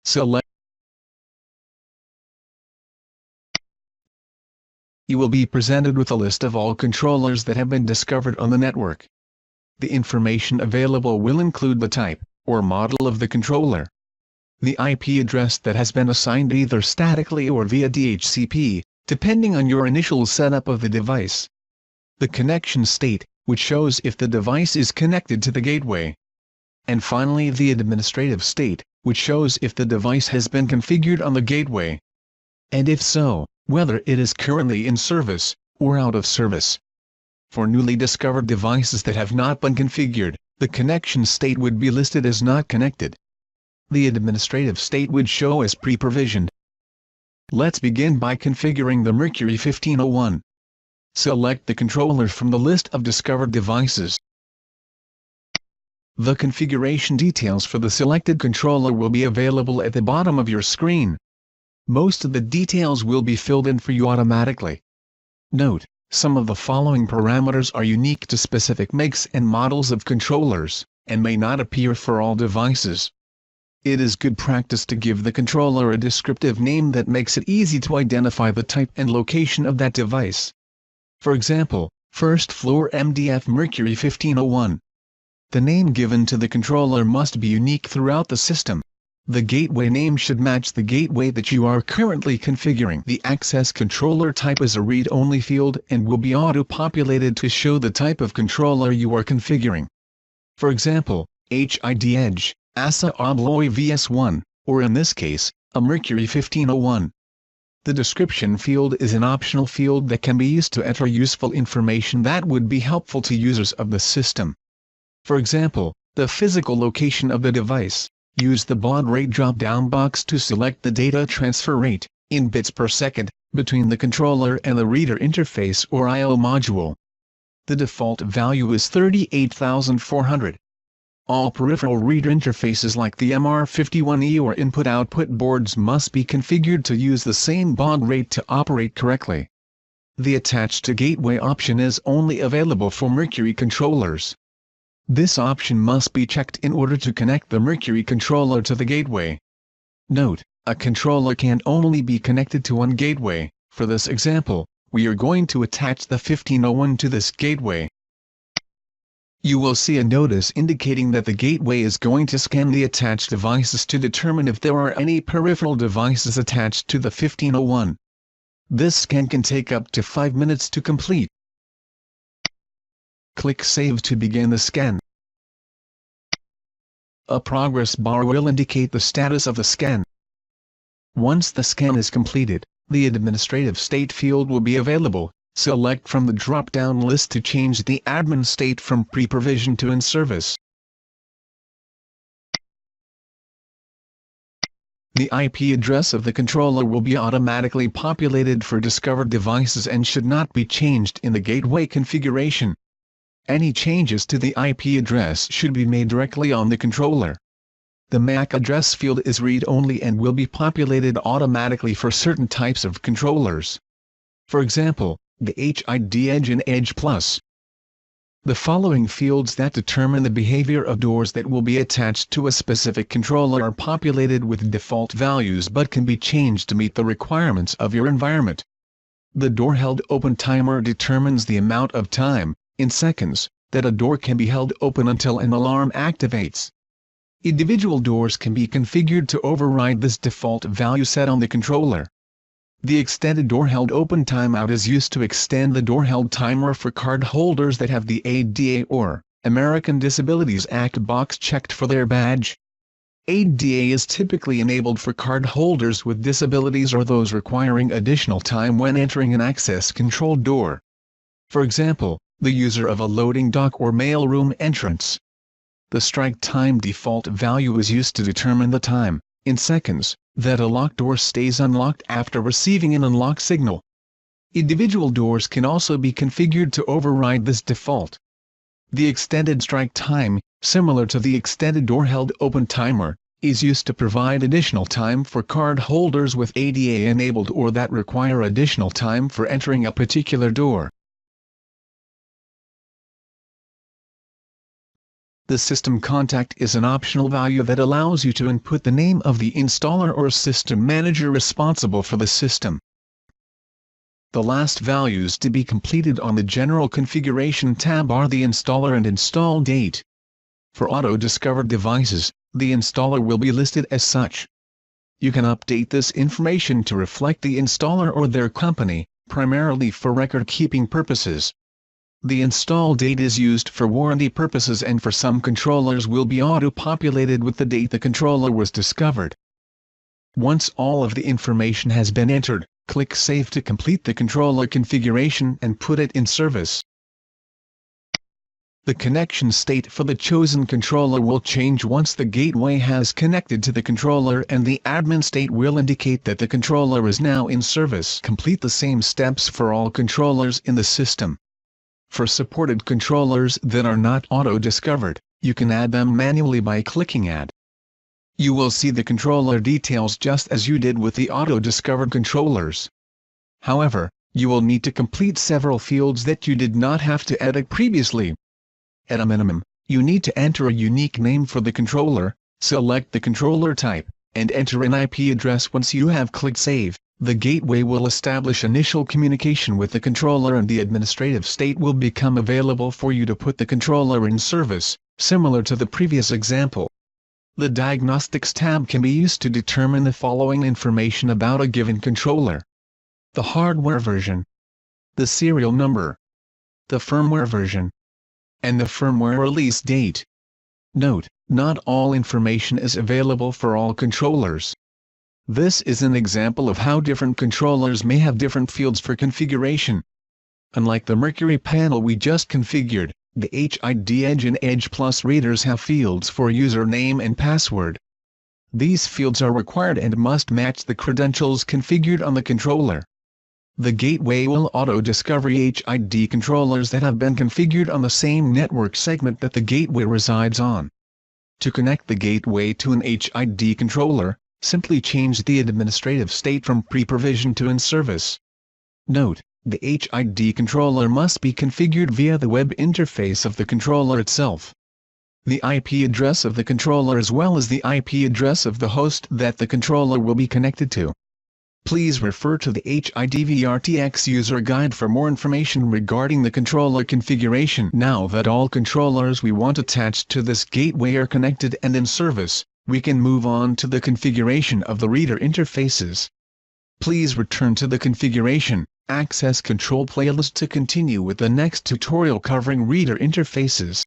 Select. You will be presented with a list of all controllers that have been discovered on the network. The information available will include the type, or model of the controller, the IP address that has been assigned either statically or via DHCP, depending on your initial setup of the device, the connection state, which shows if the device is connected to the gateway, and finally the administrative state, which shows if the device has been configured on the gateway, and if so, whether it is currently in service, or out of service. For newly discovered devices that have not been configured, the connection state would be listed as not connected. The administrative state would show as pre-provisioned. Let's begin by configuring the Mercury 1501. Select the controller from the list of discovered devices. The configuration details for the selected controller will be available at the bottom of your screen. Most of the details will be filled in for you automatically. Note, some of the following parameters are unique to specific makes and models of controllers, and may not appear for all devices. It is good practice to give the controller a descriptive name that makes it easy to identify the type and location of that device. For example, First Floor MDF Mercury 1501. The name given to the controller must be unique throughout the system. The gateway name should match the gateway that you are currently configuring. The access controller type is a read-only field and will be auto-populated to show the type of controller you are configuring. For example, HID Edge, ASA Obloy VS1, or in this case, a Mercury 1501. The description field is an optional field that can be used to enter useful information that would be helpful to users of the system. For example, the physical location of the device. Use the baud rate drop-down box to select the data transfer rate, in bits per second, between the controller and the reader interface or I/O module. The default value is 38,400. All peripheral reader interfaces like the MR51E or input-output boards must be configured to use the same baud rate to operate correctly. The Attach to Gateway option is only available for Mercury controllers. This option must be checked in order to connect the Mercury controller to the gateway. Note, a controller can only be connected to one gateway. For this example, we are going to attach the 1501 to this gateway. You will see a notice indicating that the gateway is going to scan the attached devices to determine if there are any peripheral devices attached to the 1501. This scan can take up to 5 minutes to complete. Click Save to begin the scan. A progress bar will indicate the status of the scan. Once the scan is completed, the administrative state field will be available. Select from the drop-down list to change the admin state from pre-provision to in service. The IP address of the controller will be automatically populated for discovered devices and should not be changed in the gateway configuration. Any changes to the IP address should be made directly on the controller. The MAC address field is read-only and will be populated automatically for certain types of controllers. For example, the HID Edge and Edge Plus. The following fields that determine the behavior of doors that will be attached to a specific controller are populated with default values but can be changed to meet the requirements of your environment. The door held open timer determines the amount of time, in seconds, that a door can be held open until an alarm activates. Individual doors can be configured to override this default value set on the controller. The extended door held open timeout is used to extend the door held timer for card holders that have the ADA or American Disabilities Act box checked for their badge. ADA is typically enabled for card holders with disabilities or those requiring additional time when entering an access-controlled door. For example, the user of a loading dock or mailroom entrance. The strike time default value is used to determine the time, in seconds, that a locked door stays unlocked after receiving an unlock signal. Individual doors can also be configured to override this default. The extended strike time, similar to the extended door held open timer, is used to provide additional time for card holders with ADA enabled or that require additional time for entering a particular door. The system contact is an optional value that allows you to input the name of the installer or system manager responsible for the system. The last values to be completed on the General Configuration tab are the installer and install date. For auto-discovered devices, the installer will be listed as such. You can update this information to reflect the installer or their company, primarily for record-keeping purposes. The install date is used for warranty purposes, and for some controllers will be auto-populated with the date the controller was discovered. Once all of the information has been entered, click Save to complete the controller configuration and put it in service. The connection state for the chosen controller will change once the gateway has connected to the controller, and the admin state will indicate that the controller is now in service. Complete the same steps for all controllers in the system. For supported controllers that are not auto-discovered, you can add them manually by clicking Add. You will see the controller details just as you did with the auto-discovered controllers. However, you will need to complete several fields that you did not have to edit previously. At a minimum, you need to enter a unique name for the controller, select the controller type, and enter an IP address. Once you have clicked Save, the gateway will establish initial communication with the controller and the administrative state will become available for you to put the controller in service, similar to the previous example. The Diagnostics tab can be used to determine the following information about a given controller: the hardware version, the serial number, the firmware version, and the firmware release date. Note, not all information is available for all controllers. This is an example of how different controllers may have different fields for configuration. Unlike the Mercury panel we just configured, the HID Edge and Edge Plus readers have fields for username and password. These fields are required and must match the credentials configured on the controller. The gateway will auto-discover HID controllers that have been configured on the same network segment that the gateway resides on. To connect the gateway to an HID controller, simply change the administrative state from pre-provision to in service. Note, the HID controller must be configured via the web interface of the controller itself. The IP address of the controller as well as the IP address of the host that the controller will be connected to. Please refer to the HID VRTX user guide for more information regarding the controller configuration. Now that all controllers we want attached to this gateway are connected and in service, we can move on to the configuration of the reader interfaces. Please return to the Configuration, Access Control playlist to continue with the next tutorial covering reader interfaces.